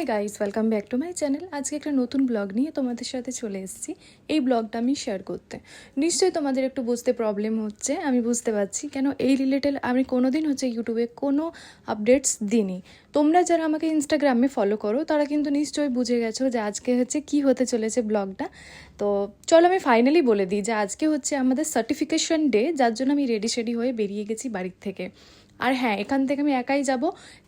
Hi guys, welcome back to my channel. আজকে একটা নতুন ব্লগ নিয়ে তোমাদের সাথে চলে এসেছি। এই ব্লগটা আমি শেয়ার করতে নিশ্চয়ই তোমাদের একটু বুঝতে প্রবলেম হচ্ছে, আমি বুঝতে পারছি। কেন এই রিলেটেড আমি কোনোদিন ইউটিউবে কোনো আপডেটস দিইনি। তোমরা যারা আমাকে ইনস্টাগ্রামে ফলো করো তারা কিন্তু নিশ্চয়ই বুঝে গেছো যে আজকে কি হতে চলেছে ব্লগটা। তো চলো আমি ফাইনালি বলে দিই যে আজকে আমাদের সার্টিফিকেশন ডে, যার জন্য আমি রেডি হয়ে বেরিয়ে গেছি বাড়ির থেকে। আর হ্যাঁ, এখান থেকে আমি একাই যাব,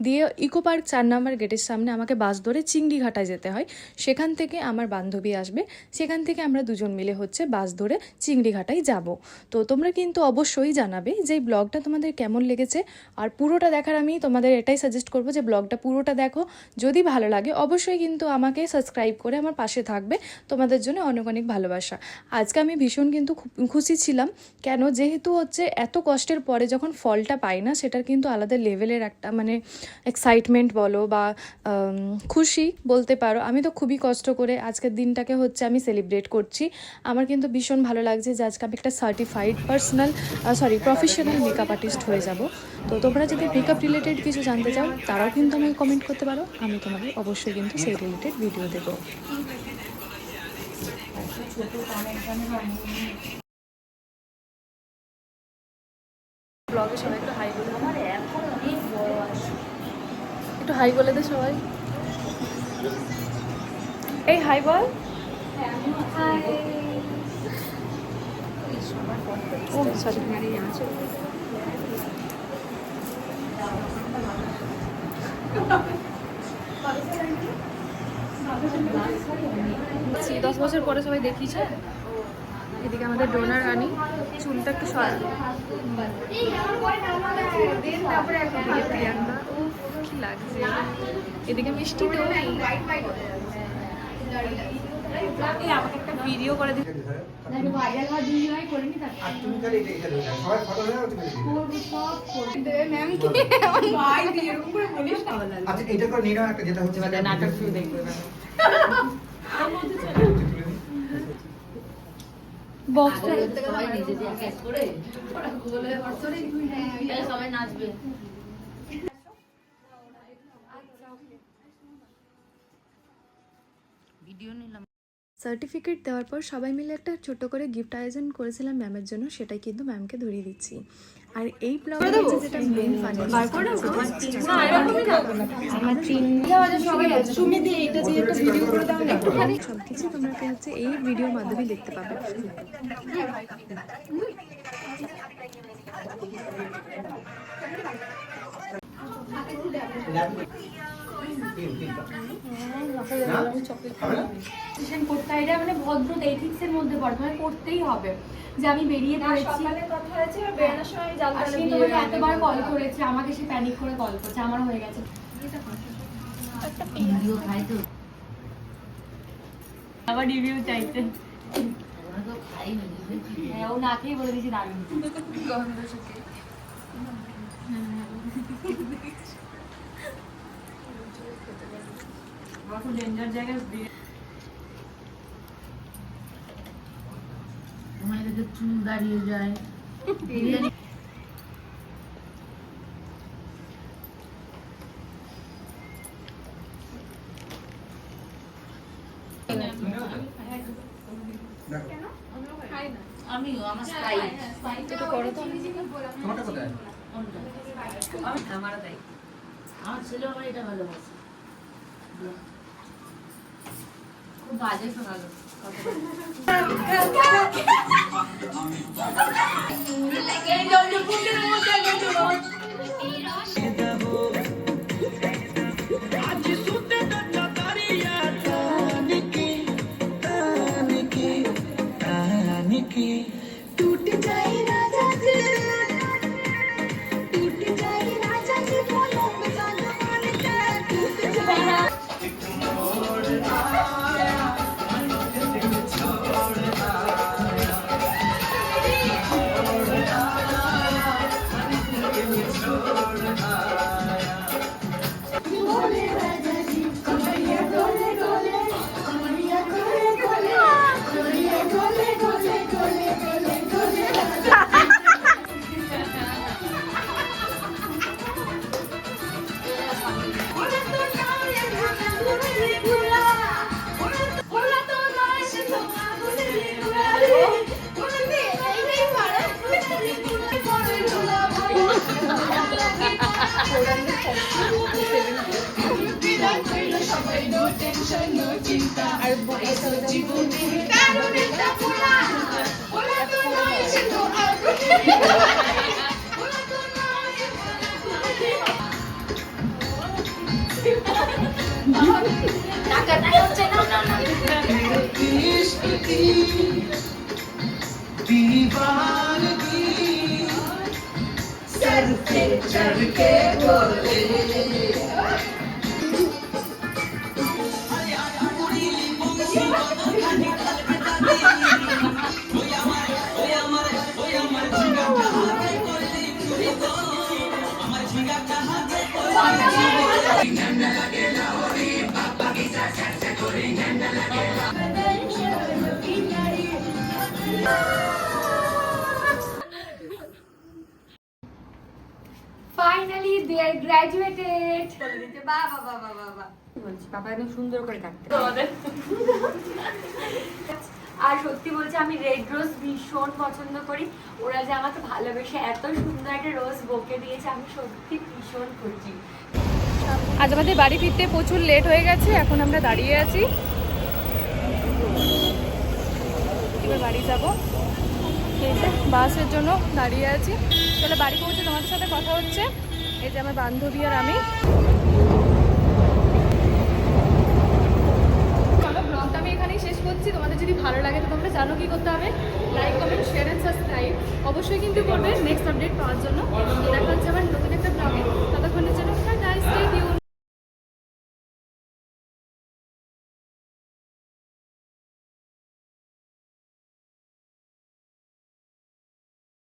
দিয়ে ইকো পার্ক 4 নম্বর গেটের সামনে আমাকে বাস ধরে চিংড়িঘাটায় যেতে হয়। সেখান থেকে আমার বান্ধবী আসবে, সেখান থেকে আমরা দুজন মিলে বাস ধরে চিংড়িঘাটায় যাব। তো তোমরা কিন্তু অবশ্যই জানাবে যে এই ব্লগটা তোমাদের কেমন লেগেছে। আর পুরোটা দেখার আমি তোমাদের এটাই সাজেস্ট করবো যে ব্লগটা পুরোটা দেখো। যদি ভালো লাগে অবশ্যই কিন্তু আমাকে সাবস্ক্রাইব করে আমার পাশে থাকবে। তোমাদের জন্য অনেক অনেক ভালোবাসা। আজকে আমি ভীষণ কিন্তু খুশি ছিলাম। কেন, যেহেতু এত কষ্টের পরে যখন ফলটা পাই না, সেটার কিন্তু আলাদা লেভেলের একটা এক্সাইটমেন্ট বলো বা খুশি বলতে পারো। আমি তো খুবই কষ্ট করে আজকের দিনটাকে আমি সেলিব্রেট করছি। আমার কিন্তু ভীষণ ভালো লাগছে যে আজকে আমি একটা সার্টিফাইড প্রফেশনাল মেকআপ আর্টিস্ট হয়ে যাব। তো তোমরা যদি মেকআপ রিলেটেড কিছু জানতে চাও তারাও কিন্তু আমাকে কমেন্ট করতে পারো, আমি তোমাকে অবশ্যই কিন্তু সেই রিলেটেড ভিডিও দেবো। ব্লগে সবাই একটু হাই বলে, আমার এখন অনেক বড় আছে, একটু হাই বলে দে সবাই। এই হাই বল। ও সরি, আছি 10 বছর পরে সবাই দেখিছে। এদিকে আমাদের ডোনার রানী চুলটা একটু প্রিয়াঙ্কা, ও কি লাগছে। এদিকে মিষ্টি তো আমাকে একটা ভিডিও করে দিতে। আচ্ছা এটা করে নিয়ে নাও, একটা যেটা হচ্ছে নাটক শুরু দেখবে বক্সটা সবাই নিজে দিয়ে ক্যাচ করে ওরা গোলে বসরে সবাই নাচবে। ভিডিও নিলাম। সার্টিফিকেট দেওয়ার পর সবাই মিলে একটা ছোট করে গিফট আয়োজন করেছিলাম ম্যামের জন্য, সেটাই কিন্তু ম্যামকে ধরিয়ে দিচ্ছি। আর এই ব্লগে যেটা মেইন ফান সবকিছু তোমরা এই ভিডিওর মাধ্যমে দেখতে পাবে। ভদ্রতা এথিক্সের মধ্যে পড়ে, তোমায় করতেই হবে যে আমি বেরিয়ে পড়েছি। এতবার কল করেছে আমাকে, সে প্যানিক করে কল করছে, আমারও হয়ে গেছে। আবার রিভিউ চাইছে, হ্যাঁ ও না খেয়ে বলে দিয়েছি দারুণ গন্ধ শুকে। ডেঞ্জার জায়গায় চুল দাঁড়িয়ে যায়। আমিও আমার আমার তাই আমার ছেলে আমার এটা ভালোবাসে। খুব বাজে শোনালো टूट जाए राजा जी, टूट जाए राजा जी, बोलो जान मान के टूट जाए। Finally they are graduated. বাবা বাবা বাবা বলছি বাবা একদম সুন্দর করে কাটতে। আর সত্যি বলছি আমি রেড রোজ ভীষণ পছন্দ করি। ওরা যে আমাকে ভালোবেসে এত সুন্দর একটা রোজ বোকে দিয়েছে, আমি সত্যি ভীষণ খুশি। আজ আমাদের বাড়ি ফিরতে প্রচুর লেট হয়ে গেছে, এখন আমরা দাঁড়িয়ে আছি, এবার বাড়ি যাবো, এই যে বাসের জন্য দাঁড়িয়ে আছি। তাহলে বাড়ি পৌঁছে তোমাদের সাথে কথা হচ্ছে। এই যে আমার বান্ধবী আর আমি। চলো ব্লগটা আমি এখানেই শেষ করছি। তোমাদের যদি ভালো লাগে তো তোমরা জানো কি করতে হবে, like comment share and subscribe অবশ্যই কিন্তু করবে নেক্সট আপডেট পাওয়ার জন্য। দেখা হচ্ছে আবার নতুন